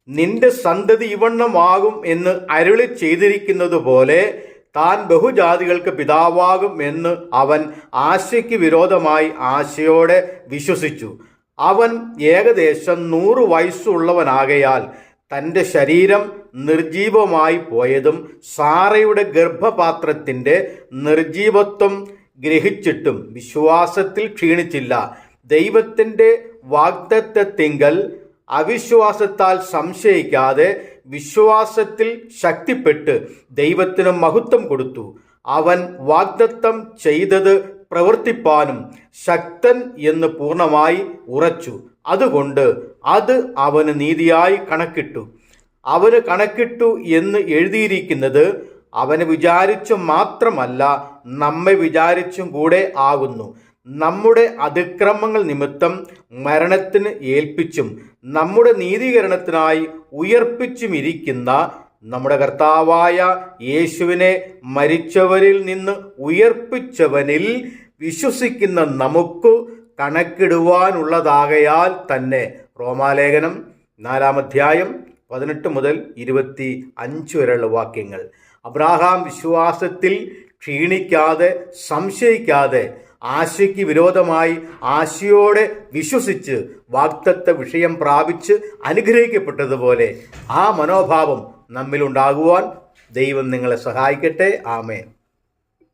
നിന്റെ സന്തതി ഇവണ്ണമാകും എന്ന് അരുളി ചെയ്തിരിക്കുന്നത് പോലെ താൻ ബഹുജാതികൾക്ക് പിതാവാകും എന്ന് അവൻ ആശയ്ക്ക് വിരോധമായി ആശയോടെ വിശ്വസിച്ചു. അവൻ ഏകദേശം 100 വയസ്സുള്ളവനാകയാൽ തൻ്റെ ശരീരം നിർജീവമായി പോയതും സാറയുടെ ഗർഭപാത്രത്തിൻ്റെ നിർജീവത്വം ഗ്രഹിച്ചിട്ടും വിശ്വാസത്തിൽ ക്ഷീണിച്ചില്ല. ദൈവത്തിൻ്റെ വാഗ്ദത്തത്തിങ്കൽ അവിശ്വാസത്താൽ സംശയിക്കാതെ വിശ്വാസത്തിൽ ശക്തിപ്പെട്ട് ദൈവത്തിന് മഹത്വം കൊടുത്തു. അവൻ വാഗ്ദത്തം ചെയ്തത് പ്രവർത്തിപ്പാനും ശക്തൻ എന്ന് പൂർണ്ണമായി ഉറച്ചു. അതുകൊണ്ട് അത് അവന് നീതിയായി കണക്കിട്ടു. അവന് കണക്കിട്ടു എന്ന് എഴുതിയിരിക്കുന്നത് അവനെ വിചാരിച്ചും മാത്രമല്ല, നമ്മെ വിചാരിച്ചും കൂടെ ആകുന്നു. നമ്മുടെ അതിക്രമങ്ങൾ നിമിത്തം മരണത്തിന് ഏൽപ്പിച്ചും നമ്മുടെ നീതീകരണത്തിനായി ഉയർപ്പിച്ചുമിരിക്കുന്ന നമ്മുടെ കർത്താവായ യേശുവിനെ മരിച്ചവരിൽ നിന്ന് ഉയർപ്പിച്ചവനിൽ വിശ്വസിക്കുന്ന നമുക്ക് കണക്കിടുവാനുള്ളതാകയാൽ തന്നെ. റോമാലേഖനം 4-ാം അധ്യായം 18 മുതൽ 25 വരെയുള്ള വാക്യങ്ങൾ. അബ്രാഹാം വിശ്വാസത്തിൽ ക്ഷീണിക്കാതെ സംശയിക്കാതെ ആശയ്ക്ക് വിരോധമായി ആശയോടെ വിശ്വസിച്ച് വാഗ്ദത്ത വിഷയം പ്രാപിച്ച് അനുഗ്രഹിക്കപ്പെട്ടതുപോലെ ആ മനോഭാവം നമ്മിലുണ്ടാകുവാൻ ദൈവം നിങ്ങളെ സഹായിക്കട്ടെ. ആമേൻ.